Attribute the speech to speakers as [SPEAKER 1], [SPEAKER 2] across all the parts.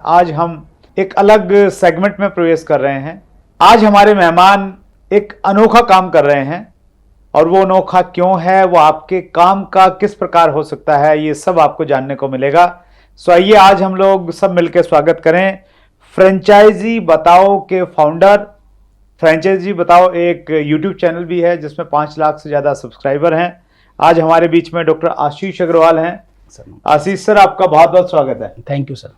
[SPEAKER 1] आज हम एक अलग सेगमेंट में प्रवेश कर रहे हैं। आज हमारे मेहमान एक अनोखा काम कर रहे हैं और वो अनोखा क्यों है, वो आपके काम का किस प्रकार हो सकता है, ये सब आपको जानने को मिलेगा। सो आइए आज हम लोग सब मिलकर स्वागत करें फ्रेंचाइजी बताओ के फाउंडर। फ्रेंचाइजी बताओ एक यूट्यूब चैनल भी है जिसमें 5 लाख से ज़्यादा सब्सक्राइबर हैं। आज हमारे बीच में डॉक्टर आशीष अग्रवाल हैं। आशीष सर, आपका बहुत बहुत स्वागत है।
[SPEAKER 2] Thank you sir.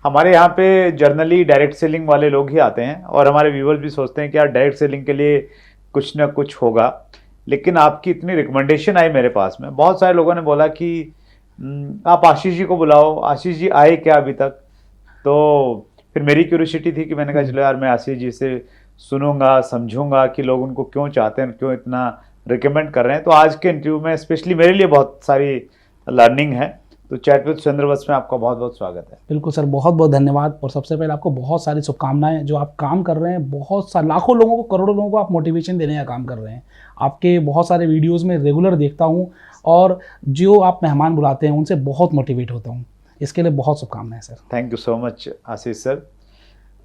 [SPEAKER 1] हमारे यहाँ पे जर्नली डायरेक्ट सेलिंग वाले लोग ही आते हैं और हमारे व्यूअर्स भी सोचते हैं कि यार डायरेक्ट सेलिंग के लिए कुछ ना कुछ होगा, लेकिन आपकी इतनी रिकमेंडेशन आई मेरे पास में। बहुत सारे लोगों ने बोला कि आप आशीष जी को बुलाओ। आशीष जी आए क्या अभी तक? तो फिर मेरी क्यूरियोसिटी थी कि मैंने कहा चलो यार मैं आशीष जी से सुनूंगा, समझूंगा कि लोग उनको क्यों चाहते हैं, क्यों इतना रिकमेंड कर रहे हैं। तो आज के इंटरव्यू में स्पेशली मेरे लिए बहुत सारी लर्निंग है। तो चैट विद सुरेंद्र वत्स में आपका बहुत बहुत स्वागत है।
[SPEAKER 2] बिल्कुल सर, बहुत बहुत धन्यवाद। और सबसे पहले आपको बहुत सारी शुभकामनाएं। जो आप काम कर रहे हैं, बहुत सारे लाखों लोगों को, करोड़ों लोगों को आप मोटिवेशन देने का काम कर रहे हैं। आपके बहुत सारे वीडियोस में रेगुलर देखता हूँ और जो आप मेहमान बुलाते हैं उनसे बहुत मोटिवेट होता हूँ। इसके लिए बहुत शुभकामनाएं sir.
[SPEAKER 1] Thank you so much Ashish sir.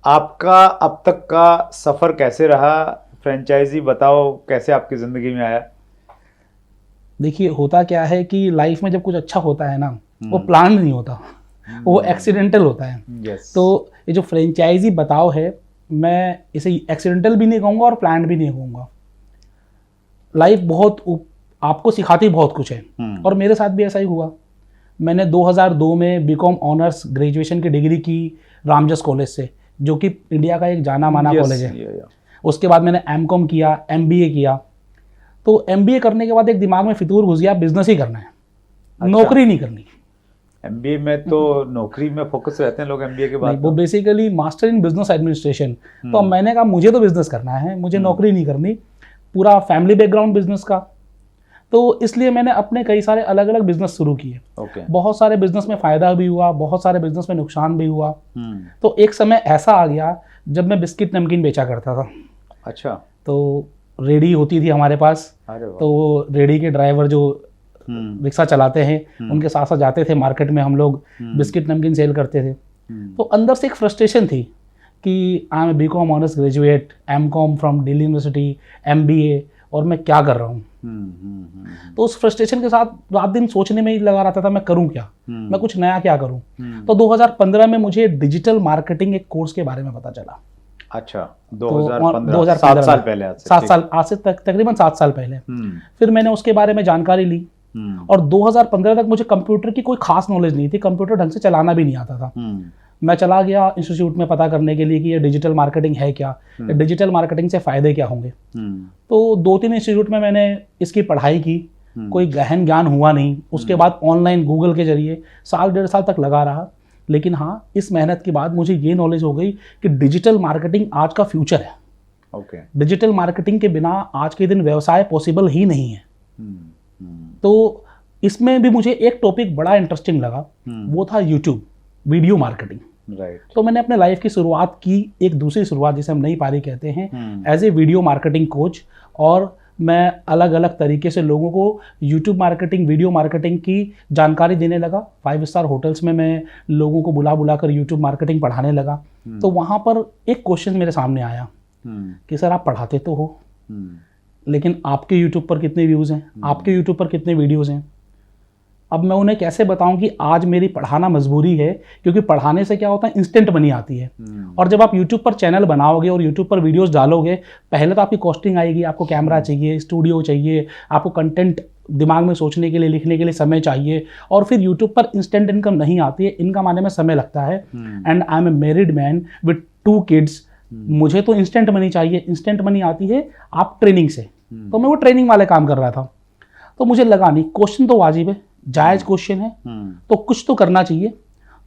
[SPEAKER 1] आपका अब तक का सफ़र कैसे रहा? फ्रेंचाइजी बताओ कैसे आपकी ज़िंदगी में आया?
[SPEAKER 2] देखिए, होता क्या है कि लाइफ में जब कुछ अच्छा होता है ना, वो प्लान नहीं होता, वो एक्सीडेंटल होता है। तो ये जो फ्रेंचाइजी बताओ है, मैं इसे एक्सीडेंटल भी नहीं कहूँगा और प्लान भी नहीं कहूँगा। लाइफ बहुत आपको सिखाती बहुत कुछ है और मेरे साथ भी ऐसा ही हुआ। मैंने 2002 में बीकॉम ऑनर्स ग्रेजुएशन की डिग्री की रामजस कॉलेज से, जो कि इंडिया का एक जाना माना कॉलेज है। उसके बाद मैंने एमकॉम किया, एमबीए किया। तो एमबीए करने के बाद एक दिमाग में फितूर घुस गया, बिजनेस ही करना है। अच्छा। नौकरी नहीं करनी।
[SPEAKER 1] एमबीए में तो नौकरी में फोकस रहते हैं लोग एमबीए के बाद।
[SPEAKER 2] वो basically master in business administration. तो अब मैंने कहा मुझे तो बिजनेस करना है, मुझे नौकरी नहीं करनी। पूरा फैमिली बैकग्राउंड बिजनेस का, तो इसलिए मैंने अपने कई सारे अलग अलग बिजनेस शुरू किए। बहुत सारे बिजनेस में फ़ायदा भी हुआ, बहुत सारे बिजनेस में नुकसान भी हुआ। तो एक समय ऐसा आ गया जब मैं बिस्किट नमकीन बेचा करता था।
[SPEAKER 1] अच्छा।
[SPEAKER 2] तो रेडी होती थी हमारे पास, तो रेडी के ड्राइवर जो रिक्शा चलाते हैं उनके साथ साथ जाते थे मार्केट में, हम लोग बिस्किट नमकीन सेल करते थे। तो अंदर से एक फ्रस्ट्रेशन थी कि I am BCom honours graduate, MCom from Delhi university, MBA, और मैं क्या कर रहा हूँ। तो उस फ्रस्ट्रेशन के साथ रात दिन सोचने में ही लगा रहता था, मैं करूँ क्या, मैं कुछ नया क्या करूँ। तो 2015 में मुझे डिजिटल मार्केटिंग एक कोर्स के बारे में पता चला।
[SPEAKER 1] अच्छा, 2015 7 साल पहले।
[SPEAKER 2] आज से तकरीबन 7 साल पहले। फिर मैंने उसके बारे में जानकारी ली और 2015 तक मुझे कंप्यूटर की कोई खास नॉलेज नहीं थी, कंप्यूटर ढंग से चलाना भी नहीं आता था। मैं चला गया इंस्टीट्यूट में पता करने के लिए कि ये डिजिटल मार्केटिंग है क्या, डिजिटल मार्केटिंग से फ़ायदे क्या होंगे। तो 2-3 इंस्टीट्यूट में मैंने इसकी पढ़ाई की, कोई गहन ज्ञान हुआ नहीं। उसके बाद ऑनलाइन गूगल के जरिए 1.5 साल तक लगा रहा। लेकिन हाँ, इस मेहनत के बाद मुझे ये नॉलेज हो गई कि डिजिटल मार्केटिंग आज का फ्यूचर है। डिजिटल मार्केटिंग के बिना आज के दिन व्यवसाय पॉसिबल ही नहीं है। तो इसमें भी मुझे एक टॉपिक बड़ा इंटरेस्टिंग लगा, वो था यूट्यूब वीडियो मार्केटिंग। तो मैंने अपने लाइफ की शुरुआत की, एक दूसरी शुरुआत जिसे हम नई पारी कहते हैं, as a video marketing coach. और मैं अलग अलग तरीके से लोगों को यूट्यूब मार्केटिंग, वीडियो मार्केटिंग की जानकारी देने लगा। 5 स्टार होटल्स में मैं लोगों को बुला बुला कर यूट्यूब मार्केटिंग पढ़ाने लगा। तो वहाँ पर एक क्वेश्चन मेरे सामने आया कि सर आप पढ़ाते तो हो, लेकिन आपके यूट्यूब पर कितने व्यूज़ हैं, आपके यूट्यूब पर कितने वीडियोज़ हैं। अब मैं उन्हें कैसे बताऊं कि आज मेरी पढ़ाना मजबूरी है, क्योंकि पढ़ाने से क्या होता है, इंस्टेंट मनी आती है। और जब आप यूट्यूब पर चैनल बनाओगे और यूट्यूब पर वीडियोस डालोगे, पहले तो आपकी कॉस्टिंग आएगी, आपको कैमरा चाहिए, स्टूडियो चाहिए, आपको कंटेंट दिमाग में सोचने के लिए, लिखने के लिए समय चाहिए। और फिर यूट्यूब पर इंस्टेंट इनकम नहीं आती है, इनकम आने में समय लगता है। And I am a married man with 2 kids. मुझे तो इंस्टेंट मनी चाहिए। इंस्टेंट मनी आती है आप ट्रेनिंग से। तो मैं वो ट्रेनिंग वाले काम कर रहा था। तो मुझे लगा नहीं, क्वेश्चन तो वाजिब है, जायज क्वेश्चन है, तो कुछ तो करना चाहिए।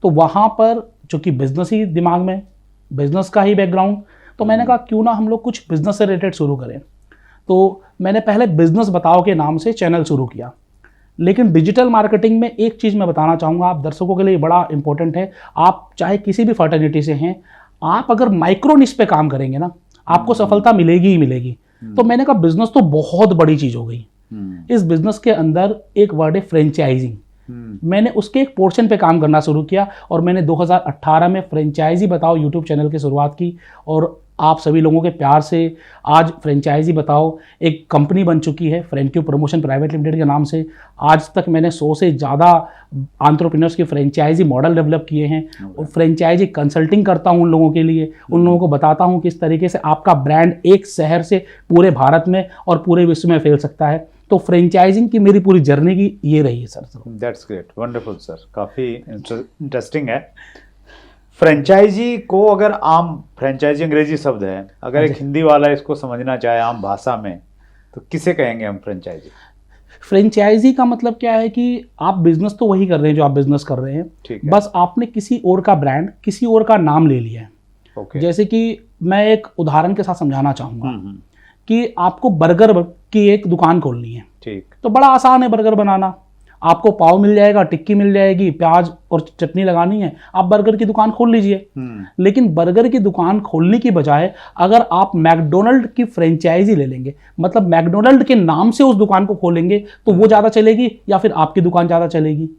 [SPEAKER 2] तो वहाँ पर चूंकि बिजनेस ही दिमाग में, बिजनेस का ही बैकग्राउंड, तो मैंने कहा क्यों ना हम लोग कुछ बिजनेस से रिलेटेड शुरू करें। तो मैंने पहले बिजनेस बताओ के नाम से चैनल शुरू किया। लेकिन डिजिटल मार्केटिंग में एक चीज़ मैं बताना चाहूँगा, आप दर्शकों के लिए बड़ा इंपॉर्टेंट है। आप चाहे किसी भी फर्टिलिटी से हैं, आप अगर माइक्रो निश पे काम करेंगे ना, आपको सफलता मिलेगी ही मिलेगी। तो मैंने कहा बिजनेस तो बहुत बड़ी चीज़ हो गई। इस बिजनेस के अंदर एक वर्ड है फ्रेंचाइजिंग। मैंने उसके एक पोर्शन पे काम करना शुरू किया और मैंने 2018 में फ्रेंचाइजी बताओ यूट्यूब चैनल की शुरुआत की। और आप सभी लोगों के प्यार से आज फ्रेंचाइजी बताओ एक कंपनी बन चुकी है फ्रेंक्यू प्रमोशन प्राइवेट लिमिटेड के नाम से। आज तक मैंने 100 से ज़्यादा एंटरप्रेन्योर्स के फ्रेंचाइजी मॉडल डेवलप किए हैं और फ्रेंचाइजी कंसल्टिंग करता हूं उन लोगों के लिए। उन लोगों को बताता हूं किस तरीके से आपका ब्रांड एक शहर से पूरे भारत में और पूरे विश्व में फैल सकता है। तो फ्रेंचाइजिंग की मेरी पूरी जर्नी की ये रही है sir.
[SPEAKER 1] That's great, wonderful sir, काफ़ी इंटरेस्टिंग है। फ्रेंचाइजी को अगर आम, फ्रेंचाइजी अंग्रेजी शब्द है, अगर एक हिंदी वाला इसको समझना चाहे आम भाषा में तो किसे कहेंगे हम फ्रेंचाइजी?
[SPEAKER 2] फ्रेंचाइजी का मतलब क्या है कि आप बिजनेस तो वही कर रहे हैं जो आप बिजनेस कर रहे हैं, ठीक है। बस आपने किसी और का ब्रांड, किसी और का नाम ले लिया है। ओके। जैसे कि मैं एक उदाहरण के साथ समझाना चाहूँगा कि आपको बर्गर की एक दुकान खोलनी है, ठीक, तो बड़ा आसान है बर्गर बनाना। आपको पाव मिल जाएगा, टिक्की मिल जाएगी, प्याज और चटनी लगानी है, आप बर्गर की दुकान खोल लीजिए। लेकिन बर्गर की दुकान खोलने की बजाय अगर आप मैकडोनल्ड की फ्रेंचाइजी ले लेंगे, मतलब मैकडोनल्ड के नाम से उस दुकान को खोलेंगे, तो वो ज़्यादा चलेगी या फिर आपकी दुकान ज़्यादा चलेगी?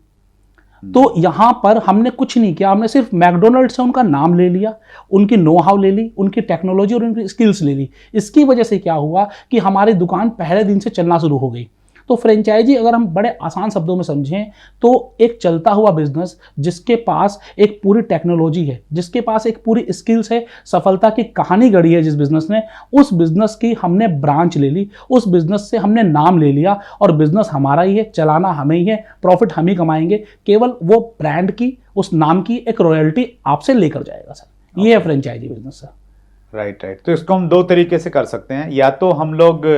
[SPEAKER 2] तो यहाँ पर हमने कुछ नहीं किया, हमने सिर्फ मैकडोनल्ड से उनका नाम ले लिया, उनकी नो हाउ ले ली, उनकी टेक्नोलॉजी और उनकी स्किल्स ले ली। इसकी वजह से क्या हुआ कि हमारी दुकान पहले दिन से चलना शुरू हो गई। तो फ्रेंचाइजी अगर हम बड़े आसान शब्दों में समझें तो एक चलता हुआ बिजनेस जिसके पास एक पूरी टेक्नोलॉजी है, जिसके पास एक पूरी स्किल्स है, सफलता की कहानी गढ़ी है जिस बिजनेस ने, उस बिजनेस की हमने ब्रांच ले ली, उस बिजनेस से हमने नाम ले लिया और बिजनेस हमारा ही है, चलाना हमें ही है, प्रॉफिट हम ही कमाएंगे, केवल वो ब्रांड की, उस नाम की एक रॉयल्टी आपसे लेकर जाएगा सर। ये है फ्रेंचाइजी बिजनेस सर।
[SPEAKER 1] राइट। तो इसको हम दो तरीके से कर सकते हैं, या तो हम लोग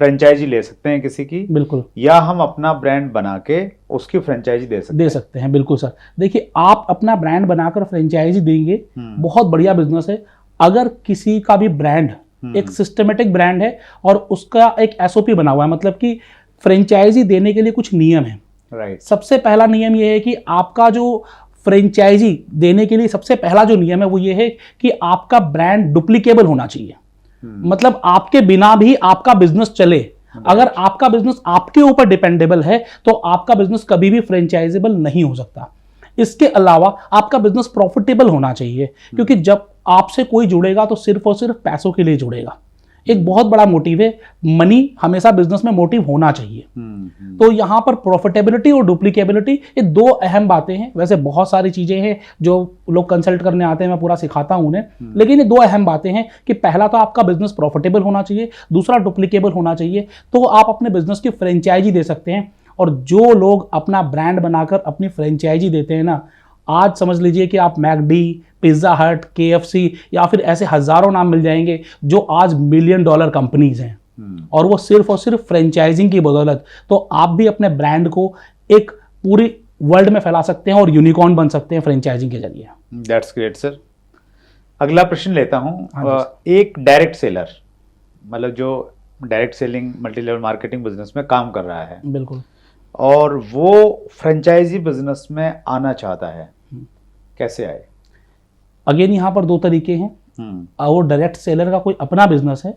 [SPEAKER 1] फ्रेंचाइजी ले सकते हैं किसी की, बिल्कुल, या हम अपना ब्रांड बना के उसकी फ्रेंचाइजी दे सकते हैं।
[SPEAKER 2] बिल्कुल सर। देखिए, आप अपना ब्रांड बनाकर फ्रेंचाइजी देंगे, बहुत बढ़िया बिजनेस है। अगर किसी का भी ब्रांड एक सिस्टमेटिक ब्रांड है और उसका एक एसओपी बना हुआ है, मतलब कि फ्रेंचाइजी देने के लिए कुछ नियम है। राइट। सबसे पहला नियम यह है कि आपका जो फ्रेंचाइजी देने के लिए सबसे पहला जो नियम है वो ये है कि आपका ब्रांड डुप्लीकेबल होना चाहिए। मतलब आपके बिना भी आपका बिजनेस चले। अगर आपका बिजनेस आपके ऊपर डिपेंडेबल है तो आपका बिजनेस कभी भी फ्रेंचाइजेबल नहीं हो सकता। इसके अलावा आपका बिजनेस प्रॉफिटेबल होना चाहिए, क्योंकि जब आपसे कोई जुड़ेगा तो सिर्फ और सिर्फ पैसों के लिए जुड़ेगा। एक बहुत बड़ा मोटिव है, मनी हमेशा बिजनेस में मोटिव होना चाहिए। तो यहाँ पर प्रॉफिटेबिलिटी और डुप्लीकेबिलिटी ये दो अहम बातें हैं। वैसे बहुत सारी चीजें हैं जो लोग कंसल्ट करने आते हैं, मैं पूरा सिखाता हूं उन्हें, लेकिन ये दो अहम बातें हैं कि पहला तो आपका बिजनेस प्रॉफिटेबल होना चाहिए, दूसरा डुप्लीकेबल होना चाहिए। तो आप अपने बिजनेस की फ्रेंचाइजी दे सकते हैं। और जो लोग अपना ब्रांड बनाकर अपनी फ्रेंचाइजी देते हैं ना, आज समझ लीजिए कि आप मैकडी, पिज्जा हट, KFC या फिर ऐसे हजारों नाम मिल जाएंगे जो आज $1 मिलियन कंपनीज हैं, और वो सिर्फ और सिर्फ फ्रेंचाइजिंग की बदौलत। तो आप भी अपने ब्रांड को एक पूरी वर्ल्ड में फैला सकते हैं और यूनिकॉर्न बन सकते हैं फ्रेंचाइजिंग के जरिए।
[SPEAKER 1] That's great sir. अगला प्रश्न लेता हूं। एक डायरेक्ट सेलर, मतलब जो direct selling multi level marketing business में काम कर रहा है, बिल्कुल, और वो फ्रेंचाइजी बिजनेस में आना चाहता है, कैसे आए?
[SPEAKER 2] अगेन यहाँ पर दो तरीके हैं। वो डायरेक्ट सेलर का कोई अपना बिजनेस है,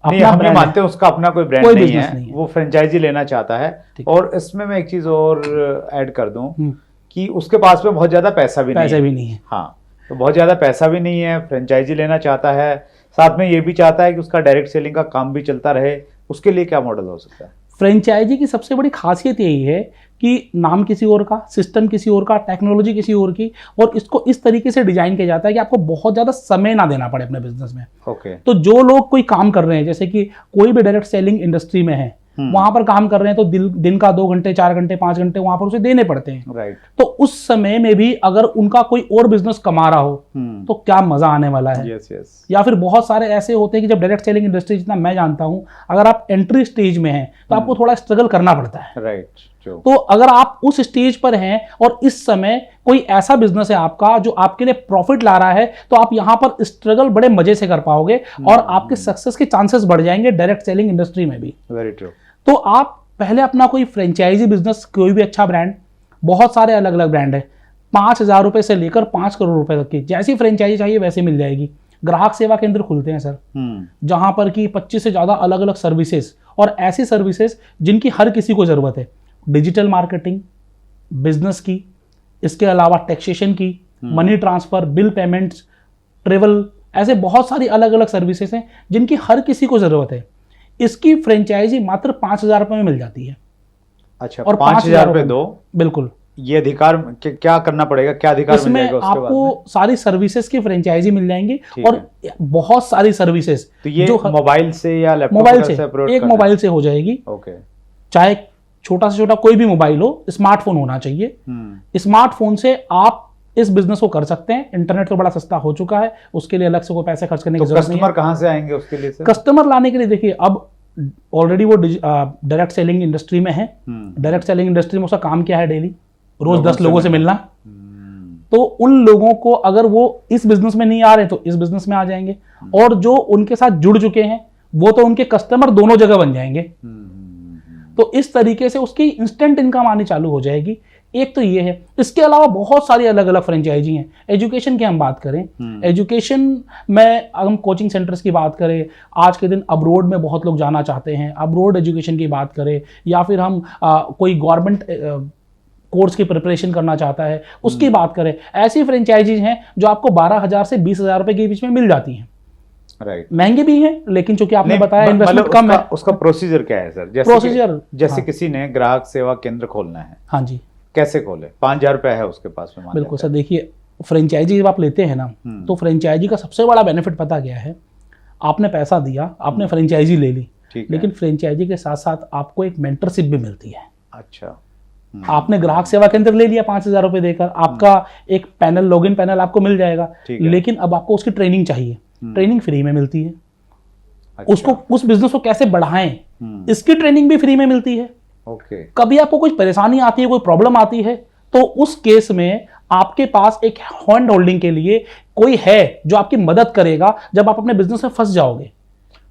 [SPEAKER 1] नहीं, हम नहीं मानते उसका अपना कोई ब्रांड नहीं है, वो फ्रेंचाइजी लेना चाहता है। और इसमें मैं एक चीज और ऐड कर दूं कि उसके पास में बहुत ज्यादा पैसा भी नहीं है। हाँ, तो बहुत ज्यादा पैसा भी नहीं है, फ्रेंचाइजी लेना चाहता है, साथ में ये भी चाहता है कि उसका डायरेक्ट सेलिंग का काम भी चलता रहे। उसके लिए क्या मॉडल हो सकता है?
[SPEAKER 2] फ्रेंचाइजी की सबसे बड़ी खासियत यही है कि नाम किसी और का, सिस्टम किसी और का, टेक्नोलॉजी किसी और की, और इसको इस तरीके से डिजाइन किया जाता है कि आपको बहुत ज्यादा समय ना देना पड़े अपने बिजनेस में। ओके। तो जो लोग कोई काम कर रहे हैं, जैसे कि कोई भी डायरेक्ट सेलिंग इंडस्ट्री में है, वहां पर काम कर रहे हैं, तो दिन का 2 घंटे, 4 घंटे, 5 घंटे वहां पर उसे देने पड़ते हैं। राइट। तो उस समय में भी अगर उनका कोई और बिजनेस कमा रहा हो तो क्या मजा आने वाला है। yes. या फिर बहुत सारे ऐसे होते हैं कि जब डायरेक्ट सेलिंग इंडस्ट्री, जितना मैं जानता हूं, अगर आप एंट्री स्टेज में हैं तो आपको थोड़ा स्ट्रगल करना पड़ता है। राइट। तो अगर आप उस स्टेज पर हैं और इस समय कोई ऐसा बिजनेस है आपका जो आपके लिए प्रॉफिट ला रहा है, तो आप यहां पर स्ट्रगल बड़े मजे से कर पाओगे और आपके सक्सेस के चांसेस बढ़ जाएंगे डायरेक्ट सेलिंग इंडस्ट्री में भी। Very true. तो आप पहले अपना कोई फ्रेंचाइजी बिजनेस, कोई भी अच्छा ब्रांड, बहुत सारे अलग अलग ब्रांड है, 5,000 रुपए से लेकर 5 करोड़ रुपए तक की जैसी फ्रेंचाइजी चाहिए वैसे मिल जाएगी। ग्राहक सेवा केंद्र खुलते हैं सर, जहां पर कि 25 से ज्यादा अलग अलग सर्विसेज, और ऐसी सर्विसेज जिनकी हर किसी को जरूरत है। डिजिटल मार्केटिंग, बिजनेस की, इसके अलावा टैक्सेशन की, money transfer, bill payments, travel, ऐसे बहुत सारी अलग अलग सर्विसेज हैं जिनकी हर किसी को जरूरत है। इसकी फ्रेंचाइजी मात्र 5,000 रुपये में मिल जाती है।
[SPEAKER 1] अच्छा,
[SPEAKER 2] और
[SPEAKER 1] 5,000 रुपये दो?
[SPEAKER 2] बिल्कुल।
[SPEAKER 1] ये अधिकार क्या करना पड़ेगा, क्या अधिकार मिल
[SPEAKER 2] इसमें
[SPEAKER 1] जाएगा उसके बाद
[SPEAKER 2] आपको
[SPEAKER 1] में?
[SPEAKER 2] सारी सर्विसेज की फ्रेंचाइजी मिल जाएंगी
[SPEAKER 1] ठीक
[SPEAKER 2] और बहुत सारी सर्विसेज
[SPEAKER 1] तो ये
[SPEAKER 2] जो
[SPEAKER 1] मोबाइल से या लैपटॉप
[SPEAKER 2] मोबाइल
[SPEAKER 1] से
[SPEAKER 2] से,
[SPEAKER 1] अपलोड
[SPEAKER 2] एक
[SPEAKER 1] करना है?
[SPEAKER 2] मोबाइल से हो जाएगी।
[SPEAKER 1] ओके।
[SPEAKER 2] चाहे छोटा से छोटा कोई भी मोबाइल हो, स्मार्टफोन होना चाहिए। स्मार्टफोन से आप इस बिजनेस को कर सकते हैं। इंटरनेट तो बड़ा सस्ता हो चुका है, उसके लिए अलग से कोई पैसे खर्च करने की
[SPEAKER 1] तो
[SPEAKER 2] जरूरत नहीं है।
[SPEAKER 1] कस्टमर कहाँ से आएंगे उसके लिए सर?
[SPEAKER 2] कस्टमर लाने के लिए देखिए, अब ऑलरेडी वो डायरेक्ट सेलिंग इंडस्ट्री में है। डायरेक्ट सेलिंग इंडस्ट्री में उसका काम क्या है? डेली रोज 10 लोगों से मिलना। तो उन लोगों को अगर वो इस बिजनेस में नहीं आ रहे तो इस बिजनेस में आ जाएंगे, और जो उनके साथ जुड़ चुके हैं वो तो उनके कस्टमर दोनों जगह बन जाएंगे। तो इस तरीके से उसकी इंस्टेंट इनकम आनी चालू हो जाएगी। एक तो ये है। इसके अलावा बहुत सारी अलग अलग फ्रेंचाइजी हैं। एजुकेशन की हम बात करें, एजुकेशन में हम कोचिंग सेंटर्स की बात करें, आज के दिन अब्रोड में बहुत लोग जाना चाहते हैं, अब्रोड एजुकेशन की बात करें, या फिर हम कोई गवर्नमेंट कोर्स की प्रिपरेशन करना चाहता है उसकी बात करें, ऐसी फ्रेंचाइजीज हैं जो आपको 12,000 से 20,000 रुपए के बीच में मिल जाती हैं।
[SPEAKER 1] राइट।
[SPEAKER 2] महंगी भी है, लेकिन चूंकि आपने बताया
[SPEAKER 1] मतलब
[SPEAKER 2] इन्वेस्टमेंट कम है।
[SPEAKER 1] उसका प्रोसीजर क्या है सर? जैसे
[SPEAKER 2] हाँ।
[SPEAKER 1] किसी ने ग्राहक सेवा केंद्र खोलना है,
[SPEAKER 2] हाँ जी,
[SPEAKER 1] कैसे खोले? 5,000 रुपए है उसके पास में, मान
[SPEAKER 2] बिल्कुल
[SPEAKER 1] लेते
[SPEAKER 2] सर। देखिए, फ्रेंचाइजी जब आप लेते हैं ना, तो फ्रेंचाइजी का सबसे बड़ा बेनिफिट पता क्या है? आपने पैसा दिया, आपने फ्रेंचाइजी ले ली, लेकिन फ्रेंचाइजी के साथ साथ आपको एक मेंटरशिप भी मिलती है।
[SPEAKER 1] अच्छा।
[SPEAKER 2] आपने ग्राहक सेवा केंद्र ले लिया 5,000 रुपए देकर, आपका एक पैनल, लॉगिन पैनल आपको मिल जाएगा, लेकिन अब आपको उसकी ट्रेनिंग चाहिए। ट्रेनिंग फ्री में मिलती है।
[SPEAKER 1] अच्छा।
[SPEAKER 2] उसको, उस बिजनेस को कैसे बढ़ाएं, इसकी ट्रेनिंग भी फ्री में मिलती है।
[SPEAKER 1] ओके।
[SPEAKER 2] कभी आपको कोई परेशानी आती है, कोई प्रॉब्लम आती है, तो उस केस में आपके पास एक हैंड होल्डिंग के लिए कोई है जो आपकी मदद करेगा जब आप अपने बिजनेस में फंस जाओगे।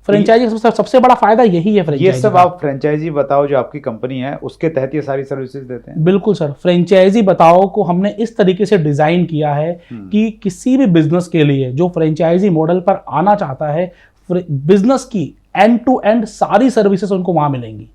[SPEAKER 2] फ्रेंचाइजी का सबसे बड़ा फायदा यही है।
[SPEAKER 1] ये सब आप फ्रेंचाइजी बताओ जो आपकी कंपनी है उसके तहत ये सारी सर्विसेज देते हैं?
[SPEAKER 2] बिल्कुल सर। फ्रेंचाइजी बताओ को हमने इस तरीके से डिजाइन किया है कि किसी भी बिजनेस के लिए जो फ्रेंचाइजी मॉडल पर आना चाहता है, बिजनेस की एंड टू एंड सारी सर्विसेज उनको वहां मिलेंगी।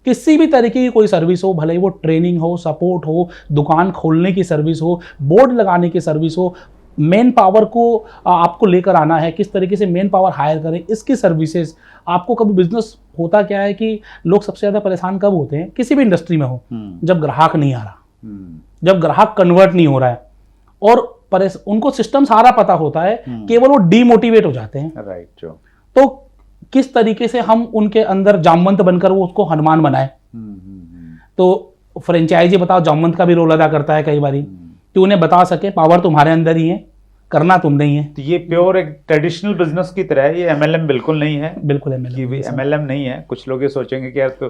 [SPEAKER 2] किसी भी तरीके की कोई सर्विस हो, भले ही वो ट्रेनिंग हो, सपोर्ट हो, दुकान खोलने की सर्विस हो, बोर्ड लगाने की सर्विस हो, मेन पावर को आपको लेकर आना है, किस तरीके से मेन पावर हायर करें, इसकी सर्विसेज आपको। कभी बिजनेस होता क्या है कि लोग सबसे ज्यादा परेशान कब होते हैं, किसी भी इंडस्ट्री में हो, जब ग्राहक नहीं आ रहा, जब ग्राहक कन्वर्ट नहीं हो रहा है, और उनको सिस्टम सारा पता होता है, केवल वो डीमोटिवेट हो जाते हैं।
[SPEAKER 1] राइट।
[SPEAKER 2] तो किस तरीके से हम उनके अंदर जामवंत बनकर वो उसको हनुमान बनाए। तो फ्रेंचाइजी बताओ जामवंत का भी रोल अदा करता है कई बारी, कि उन्हें बता सके पावर तुम्हारे अंदर ही है, करना तुम नहीं है।
[SPEAKER 1] तो ये प्योर एक ट्रेडिशनल बिजनेस की तरह है, ये एमएलएम बिल्कुल नहीं है।
[SPEAKER 2] बिल्कुल
[SPEAKER 1] एमएलएम नहीं है। कुछ लोग ये सोचेंगे कि यार तो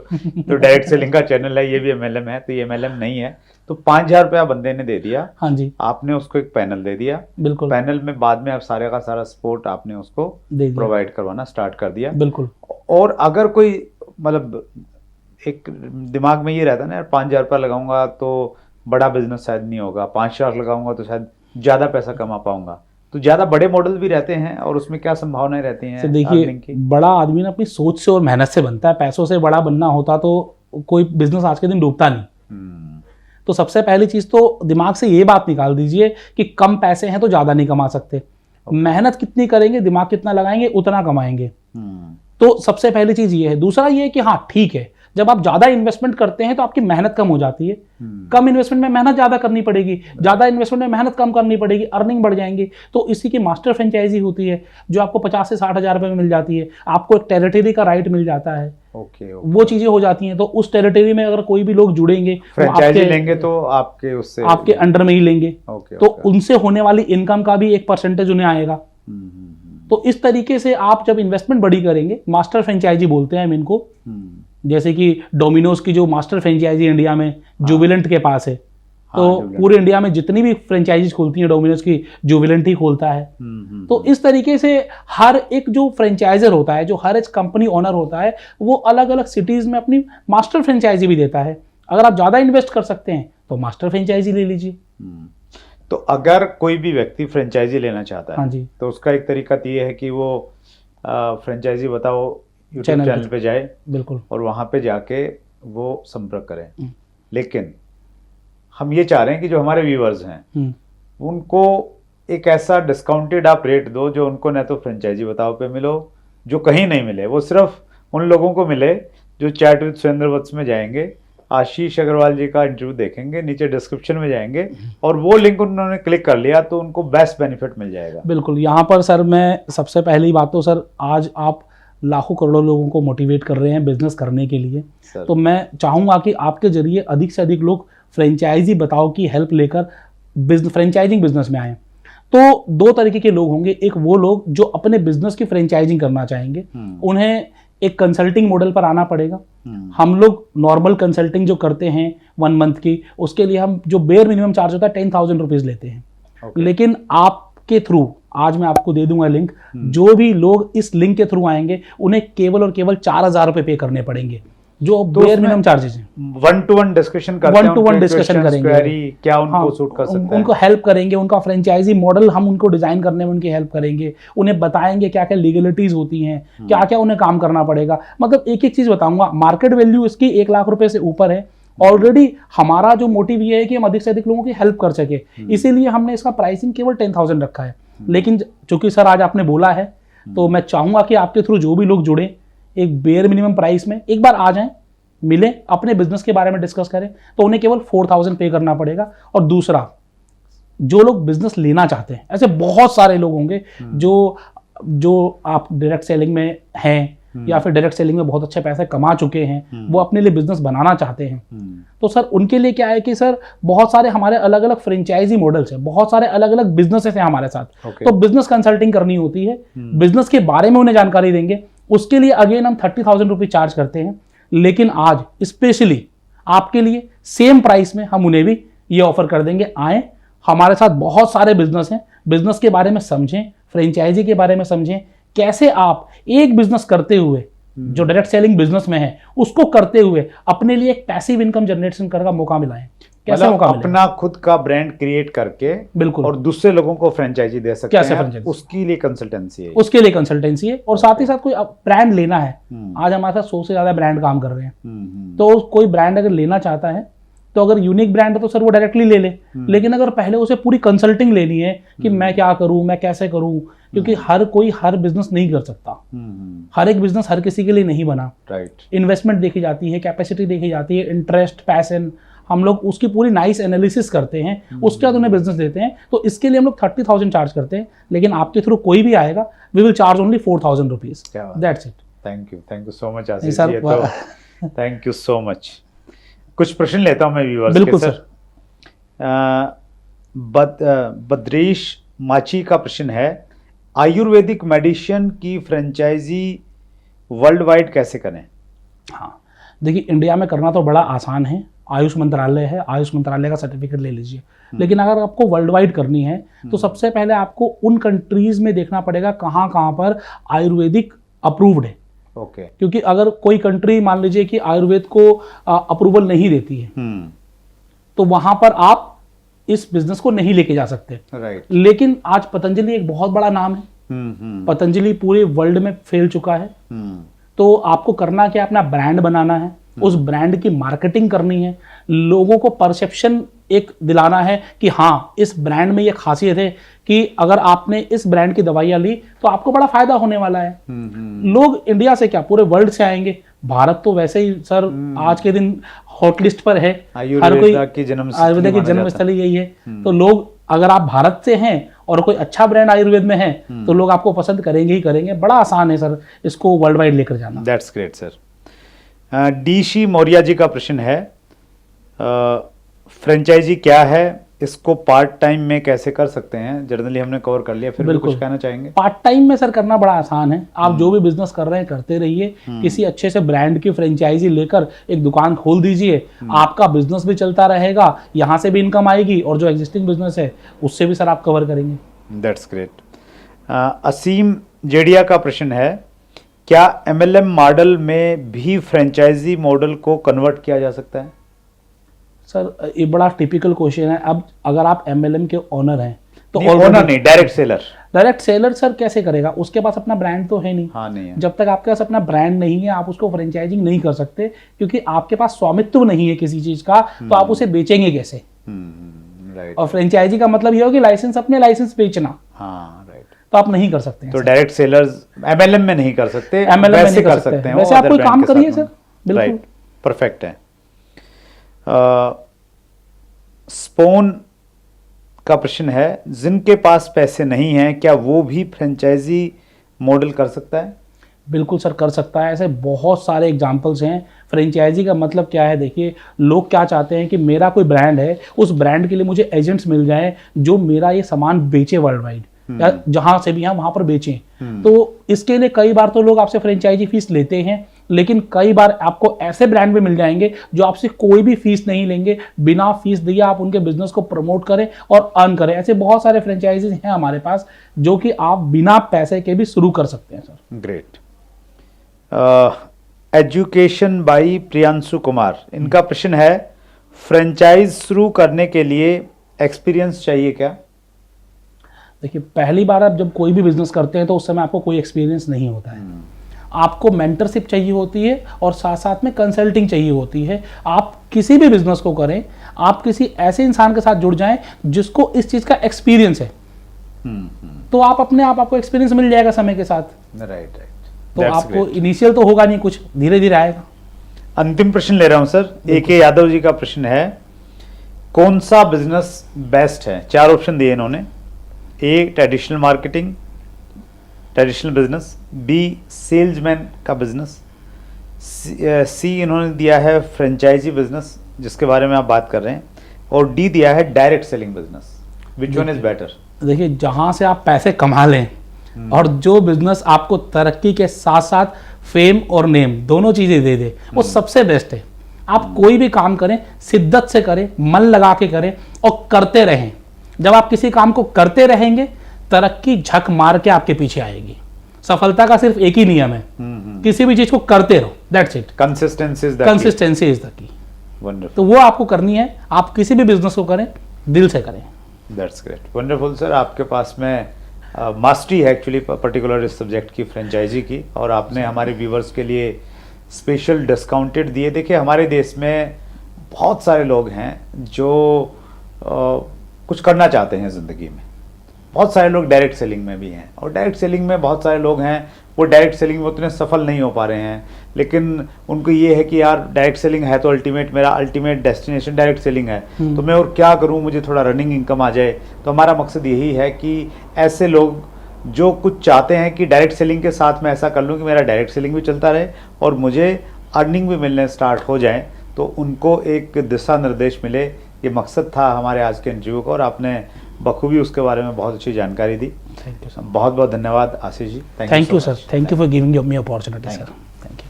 [SPEAKER 1] डायरेक्ट सेलिंग का चैनल है, ये भी एमएलएम है, तो ये एमएलएम नहीं है। तो 5,000 रुपया बंदे ने दे दिया।
[SPEAKER 2] हाँ जी।
[SPEAKER 1] आपने उसको एक पैनल दे दिया।
[SPEAKER 2] बिल्कुल।
[SPEAKER 1] पैनल में बाद में आप सारे का सारा सपोर्ट आपने उसको प्रोवाइड करवाना स्टार्ट कर दिया।
[SPEAKER 2] बिल्कुल। और
[SPEAKER 1] अगर कोई मतलब एक दिमाग में ये रहता है ना, 5,000 रुपया लगाऊंगा तो बड़ा बिजनेस शायद नहीं होगा, 5 लाख लगाऊंगा तो शायद ज्यादा पैसा कमा पाऊंगा, तो ज्यादा बड़े मॉडल भी रहते हैं और उसमें क्या संभावनाएं रहती हैं?
[SPEAKER 2] देखिए, बड़ा आदमी ना अपनी सोच से और मेहनत से बनता है। पैसों से बड़ा बनना होता तो कोई बिजनेस आज के दिन डूबता नहीं। तो सबसे पहली चीज तो दिमाग से ये बात निकाल दीजिए कि कम पैसे हैं तो ज्यादा नहीं कमा सकते। मेहनत कितनी करेंगे, दिमाग कितना लगाएंगे, उतना कमाएंगे। तो सबसे पहली चीज ये है। दूसरा ये है कि हाँ ठीक है, जब आप ज्यादा इन्वेस्टमेंट करते हैं तो आपकी मेहनत कम हो जाती है। कम इन्वेस्टमेंट में मेहनत ज्यादा करनी पड़ेगी, ज्यादा इन्वेस्टमेंट में मेहनत कम करनी पड़ेगी, अर्निंग बढ़ जाएंगी। तो इसी की मास्टर फ्रेंचाइजी होती है जो आपको 50 से 60,000 रुपए में मिल जाती है। आपको एक टेरिटरी का राइट मिल जाता है। वो चीजें हो जाती हैं। तो उस टेरिटरी में अगर कोई भी लोग जुड़ेंगे,
[SPEAKER 1] फ्रेंचाइजी लेंगे तो आपके
[SPEAKER 2] अंडर में ही लेंगे। तो उनसे होने वाली इनकम का भी एक परसेंटेज उन्हें आएगा। तो इस तरीके से आप जब इन्वेस्टमेंट बड़ी करेंगे, मास्टर फ्रेंचाइजी बोलते हैं हम इनको। जैसे कि डोमिनोज की जो मास्टर फ्रेंचाइजी इंडिया में जुबिलेंट के पास है, तो पूरे इंडिया में जितनी भी फ्रेंचाइजीज खुलती हैं डोमिनोज की, जुबिलेंट ही खोलता है। तो इस तरीके से हर एक जो फ्रेंचाइजर होता है, जो हर एक कंपनी ओनर होता है, वो अलग अलग सिटीज में अपनी मास्टर फ्रेंचाइजी भी देता है। अगर आप ज्यादा इन्वेस्ट कर सकते हैं तो मास्टर फ्रेंचाइजी ले लीजिए।
[SPEAKER 1] तो अगर कोई भी व्यक्ति फ्रेंचाइजी लेना चाहता है,
[SPEAKER 2] हाँ जी,
[SPEAKER 1] तो उसका एक तरीका ये है कि वो फ्रेंचाइजी बताओ यूट्यूब चैनल पे जाए,
[SPEAKER 2] बिल्कुल,
[SPEAKER 1] और वहां पे जाके वो संपर्क करें। लेकिन हम ये चाह रहे हैं कि जो हमारे व्यूअर्स हैं उनको एक ऐसा डिस्काउंटेड आप रेट दो जो उनको न तो फ्रेंचाइजी बताओ पे मिलो, जो कहीं नहीं मिले, वो सिर्फ उन लोगों को मिले जो चैट विद सुरेंद्र वत्स में जाएंगे, आशीष अग्रवाल जी का इंटरव्यू देखेंगे, नीचे डिस्क्रिप्शन में जाएंगे और वो लिंक उन्होंने क्लिक कर लिया तो उनको बेस्ट बेनिफिट मिल जाएगा।
[SPEAKER 2] बिल्कुल। यहाँ पर सर मैं सबसे पहली बात तो सर आज आप लाखों करोड़ों लोगों को मोटिवेट कर रहे हैं बिजनेस करने के लिए, तो मैं चाहूँगा कि आपके जरिए अधिक से अधिक लोग फ्रेंचाइजी बताओ की हेल्प लेकर फ्रेंचाइजिंग बिजनेस में आए। तो दो तरीके के लोग होंगे, एक वो लोग जो अपने बिजनेस की फ्रेंचाइजिंग करना चाहेंगे, उन्हें एक कंसल्टिंग मॉडल पर आना पड़ेगा। हम लोग नॉर्मल कंसल्टिंग जो करते हैं 1 मंथ की, उसके लिए हम जो बेयर मिनिमम चार्ज होता है 10,000 रुपीज़ लेते हैं। लेकिन आपके थ्रू आज मैं आपको दे दूंगा लिंक, जो भी लोग इस लिंक के थ्रू आएंगे उन्हें केवल और केवल 4,000 रुपये पे करने पड़ेंगे, जो बेयर मिनिमम चार्जेस हैं।
[SPEAKER 1] 1-to-1 डिस्कशन करते हैं,
[SPEAKER 2] 1-to-1 डिस्कशन करेंगे,
[SPEAKER 1] क्या उनको सूट कर सकता है,
[SPEAKER 2] उनको हेल्प करेंगे, उनका फ्रेंचाइजी मॉडल हम उनको डिजाइन करने में उनकी हेल्प करेंगे, उन्हें बताएंगे क्या क्या लीगलिटीज होती हैं, क्या क्या उन्हें काम करना पड़ेगा। मतलब एक एक चीज बताऊंगा। मार्केट वैल्यू इसकी 1 लाख रुपए से ऊपर है। ऑलरेडी हमारा जो मोटिव ये है कि हम अधिक से अधिक लोगों की हेल्प कर सके, इसीलिए हमने इसका प्राइसिंग केवल 10,000 रखा है। लेकिन चूंकि सर आज आपने बोला है, तो मैं चाहूंगा कि आपके थ्रू जो भी लोग जुड़े एक बेयर मिनिमम प्राइस में एक बार आ जाएं, मिले, अपने बिजनेस के बारे में डिस्कस करें, तो उन्हें केवल 4,000 पे करना पड़ेगा। और दूसरा, जो लोग बिजनेस लेना चाहते हैं, ऐसे बहुत सारे लोग होंगे जो आप डायरेक्ट सेलिंग में हैं या फिर डायरेक्ट सेलिंग में बहुत अच्छे पैसे कमा चुके हैं, वो अपने लिए बिजनेस बनाना चाहते हैं। तो सर उनके लिए क्या है कि सर बहुत सारे हमारे अलग अलग फ्रेंचाइजी मॉडल्स हैं, बहुत सारे अलग अलग बिजनेसेस हैं हमारे साथ। तो बिजनेस कंसल्टिंग करनी होती है, बिजनेस के बारे में उन्हें जानकारी देंगे, उसके लिए अगेन हम 30,000 रुपये चार्ज करते हैं। लेकिन आज स्पेशली आपके लिए सेम प्राइस में हम उन्हें भी ये ऑफर कर देंगे, आए हमारे साथ। बहुत सारे बिजनेस हैं, बिजनेस के बारे में समझें, फ्रेंचाइजी के बारे में समझें, कैसे आप एक बिजनेस करते हुए जो डायरेक्ट सेलिंग बिजनेस में है उसको करते हुए अपने लिए एक पैसिव इनकम जनरेशन करने का मौका मिलाएं। कैसे मौका
[SPEAKER 1] अपना खुद का ब्रांड क्रिएट करके
[SPEAKER 2] बिल्कुल
[SPEAKER 1] और दूसरे लोगों को फ्रेंचाइजी दे सकते हैं, उसके लिए कंसल्टेंसी है। और साथ ही साथ कोई ब्रांड लेना है, आज हमारे साथ 100 से ज्यादा ब्रांड काम कर रहे हैं, तो कोई ब्रांड अगर लेना चाहता है तो अगर यूनिक ब्रांड है तो सर वो डायरेक्टली ले ले। लेकिन अगर पहले उसे पूरी कंसल्टिंग लेनी है कि मैं क्या करूं, मैं कैसे करूं, क्योंकि हर कोई हर बिजनेस नहीं कर सकता, हर एक बिजनेस हर किसी के लिए नहीं बना। इन्वेस्टमेंट देखी जाती है, कैपेसिटी देखी जाती है, इंटरेस्ट, पैशन, हम लोग उसकी पूरी नाइस एनालिसिस करते हैं, उसके बाद उन्हें बिजनेस देते हैं। तो इसके लिए हम लोग 30,000 चार्ज करते हैं। लेकिन आपके थ्रू कोई भी आएगा, we will charge only 4,000 rupees. That's it. Thank you so much Ashish ji, तो थैंक यू सो मच। कुछ प्रश्न लेता हूं मैं व्यूअर्स के। सर बद्रीश माची का प्रश्न है, आयुर्वेदिक मेडिसिन की फ्रेंचाइजी वर्ल्ड वाइड कैसे करें?
[SPEAKER 2] हाँ देखिए, इंडिया में करना तो बड़ा आसान है, आयुष मंत्रालय है, आयुष मंत्रालय का सर्टिफिकेट ले लीजिए। लेकिन अगर आपको वर्ल्ड वाइड करनी है तो सबसे पहले आपको उन कंट्रीज में देखना पड़ेगा कहाँ कहाँ पर आयुर्वेदिक अप्रूव्ड है। क्योंकि अगर कोई कंट्री मान लीजिए कि आयुर्वेद को अप्रूवल नहीं देती है, तो वहां पर आप इस बिजनेस को नहीं लेके जा सकते। लेकिन आज पतंजलि एक बहुत बड़ा नाम है, पतंजलि पूरे वर्ल्ड में फैल चुका है। तो आपको करना क्या, अपना ब्रांड बनाना है, उस ब्रांड की मार्केटिंग करनी है, लोगों को परसेप्शन एक दिलाना है कि हाँ इस ब्रांड में ये खासियत है कि अगर आपने इस ब्रांड की दवाइयां ली तो आपको बड़ा फायदा होने वाला है। लोग इंडिया से क्या पूरे वर्ल्ड से आएंगे, भारत तो वैसे ही सर आज के दिन हॉट लिस्ट पर है, हर कोई आयुर्वेद की जन्मस्थली यही है। तो लोग अगर आप भारत से हैं और कोई अच्छा ब्रांड आयुर्वेद में है तो लोग आपको पसंद करेंगे ही करेंगे। बड़ा आसान है सर इसको वर्ल्ड वाइड लेकर जाना।
[SPEAKER 1] That's great sir. DC Maurya ji का प्रश्न है, फ्रेंचाइजी क्या है, इसको पार्ट टाइम में कैसे कर सकते हैं? जनरली हमने कवर कर लिया, फिर भी कुछ कहना चाहेंगे?
[SPEAKER 2] पार्ट टाइम में सर करना बड़ा आसान है। आप जो भी बिजनेस कर रहे हैं करते रहिए, किसी अच्छे से ब्रांड की फ्रेंचाइजी लेकर एक दुकान खोल दीजिए, आपका बिजनेस भी चलता रहेगा, यहाँ से भी इनकम आएगी और जो एग्जिस्टिंग बिजनेस है उससे भी सर आप कवर करेंगे।
[SPEAKER 1] That's great. असीम जेडिया का प्रश्न है, क्या MLM मॉडल में भी फ्रेंचाइजी मॉडल को कन्वर्ट किया जा सकता है?
[SPEAKER 2] सर ये बड़ा टिपिकल क्वेश्चन है। अब अगर आप MLM के ओनर हैं तो
[SPEAKER 1] ओनर नहीं, डायरेक्ट सेलर सर कैसे करेगा? उसके पास अपना ब्रांड तो है नहीं। हाँ, नहीं है।
[SPEAKER 2] जब तक आपके पास अपना ब्रांड नहीं है आप उसको फ्रेंचाइजिंग नहीं कर सकते, क्योंकि आपके पास स्वामित्व नहीं है किसी चीज का, तो आप उसे बेचेंगे कैसे?
[SPEAKER 1] राइट।
[SPEAKER 2] और फ्रेंचाइजी का मतलब ये हो कि लाइसेंस अपने लाइसेंस बेचना,
[SPEAKER 1] हाँ राइट।
[SPEAKER 2] तो आप नहीं कर सकते हैं
[SPEAKER 1] तो
[SPEAKER 2] सर।
[SPEAKER 1] डायरेक्ट सेलर्स एमएलएम में नहीं कर सकते,
[SPEAKER 2] MLM में
[SPEAKER 1] वैसे
[SPEAKER 2] नहीं
[SPEAKER 1] कर सकते हैं,
[SPEAKER 2] वैसे
[SPEAKER 1] वो
[SPEAKER 2] आप कोई
[SPEAKER 1] other
[SPEAKER 2] काम
[SPEAKER 1] brand के
[SPEAKER 2] करिए
[SPEAKER 1] साथ
[SPEAKER 2] सर,
[SPEAKER 1] में।
[SPEAKER 2] बिल्कुल।
[SPEAKER 1] राइट, परफेक्ट है। स्पोन का प्रश्न है, जिनके पास पैसे नहीं हैं क्या वो भी फ्रेंचाइजी मॉडल कर सकता है?
[SPEAKER 2] बिल्कुल सर, कर सकता है। ऐसे बहुत सारे एग्जाम्पल्स हैं। फ्रेंचाइजी का मतलब क्या है, देखिए लोग क्या चाहते हैं कि मेरा कोई ब्रांड है, उस ब्रांड के लिए मुझे एजेंट्स मिल जाएं जो मेरा ये सामान बेचे वर्ल्ड वाइड, या जहां से भी हैं वहां पर बेचें। तो इसके लिए कई बार तो लोग आपसे फ्रेंचाइजी फीस लेते हैं, लेकिन कई बार आपको ऐसे ब्रांड भी मिल जाएंगे जो आपसे कोई भी फीस नहीं लेंगे, बिना फीस दिए आप उनके बिजनेस को प्रमोट करें और अर्न करें। ऐसे बहुत सारे फ्रेंचाइजीज हैं हमारे पास जो कि आप बिना पैसे के भी शुरू कर सकते हैं sir.
[SPEAKER 1] Great. Education by Priyanshu Kumar, इनका प्रश्न है, फ्रेंचाइज शुरू करने के लिए एक्सपीरियंस चाहिए क्या?
[SPEAKER 2] देखिए, पहली बार आप जब कोई भी बिजनेस करते हैं तो उस समय आपको कोई एक्सपीरियंस नहीं होता है। आपको मेंटरशिप चाहिए होती है और साथ साथ में कंसल्टिंग चाहिए होती है। आप किसी भी बिजनेस को करें, आप किसी ऐसे इंसान के साथ जुड़ जाएं जिसको इस चीज का एक्सपीरियंस है, तो आप अपने आप आपको एक्सपीरियंस मिल जाएगा समय के साथ।
[SPEAKER 1] राइट।
[SPEAKER 2] तो आपको इनिशियल तो होगा नहीं कुछ, धीरे धीरे आएगा।
[SPEAKER 1] अंतिम प्रश्न ले रहा हूं सर, AK यादव जी का प्रश्न है, कौन सा बिजनेस बेस्ट है? 4 ऑप्शन दिए इन्होंने। A traditional marketing, traditional business, B salesman का बिजनेस, C इन्होंने दिया है फ्रेंचाइजी बिजनेस जिसके बारे में आप बात कर रहे हैं, और D दिया है direct selling business. Which one is better?
[SPEAKER 2] देखिए, जहां से आप पैसे कमा लें और जो बिजनेस आपको तरक्की के साथ साथ फेम और नेम दोनों चीजें दे दे, वो सबसे बेस्ट है। आप कोई भी काम करें, शिद्दत से करें, मन लगा के करें और करते रहें। जब आप किसी काम को करते रहेंगे, तरक्की झक मार के आपके पीछे आएगी। सफलता का सिर्फ एक ही नियम है, किसी भी चीज को करते रहो, that's it.
[SPEAKER 1] Consistency is
[SPEAKER 2] the key.
[SPEAKER 1] Wonderful.
[SPEAKER 2] तो वो आपको करनी है। आप किसी भी बिजनेस को करें, दिल से करें।
[SPEAKER 1] That's great, wonderful sir. आपके पास में मास्टरी है एक्चुअली पर्टिकुलर इस सब्जेक्ट की, फ्रेंचाइजी की, और आपने हमारे व्यूवर्स के लिए स्पेशल डिस्काउंटेड दिए। देखिए, हमारे देश में बहुत सारे लोग हैं जो कुछ करना चाहते हैं ज़िंदगी में। बहुत सारे लोग डायरेक्ट सेलिंग में भी हैं, और डायरेक्ट सेलिंग में बहुत सारे लोग हैं वो डायरेक्ट सेलिंग में उतने सफल नहीं हो पा रहे हैं, लेकिन उनको ये है कि यार डायरेक्ट सेलिंग है तो अल्टीमेट, मेरा अल्टीमेट डेस्टिनेशन डायरेक्ट सेलिंग है, तो मैं और क्या करूं, मुझे थोड़ा रनिंग इनकम आ जाए। तो हमारा मकसद यही है कि ऐसे लोग जो कुछ चाहते हैं कि डायरेक्ट सेलिंग के साथ मैं ऐसा कर लूँ कि मेरा डायरेक्ट सेलिंग भी चलता रहे और मुझे अर्निंग भी मिलने स्टार्ट हो जाए, तो उनको एक दिशा निर्देश मिले, ये मकसद था हमारे आज के इंटरव्यू का, और आपने बखूबी उसके बारे में बहुत अच्छी जानकारी दी।
[SPEAKER 2] Thank you sir.
[SPEAKER 1] बहुत बहुत धन्यवाद Ashish ji.
[SPEAKER 2] Thank you sir. Thank you for giving me opportunity sir. Thank you.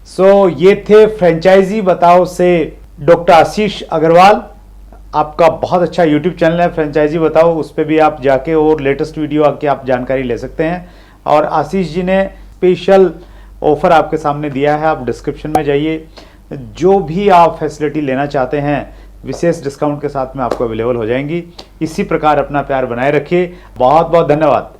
[SPEAKER 1] So ये थे फ्रेंचाइजी बताओ से डॉक्टर आशीष अग्रवाल। आपका बहुत अच्छा यूट्यूब चैनल है फ्रेंचाइजी बताओ, उस पर भी आप जाके और लेटेस्ट वीडियो आके आप जानकारी ले सकते हैं। और आशीष जी ने स्पेशल ऑफर आपके सामने दिया है, आप डिस्क्रिप्शन में जाइए, जो भी आप फैसिलिटी लेना चाहते हैं विशेष डिस्काउंट के साथ में आपको अवेलेबल हो जाएंगी। इसी प्रकार अपना प्यार बनाए रखिए। बहुत बहुत धन्यवाद।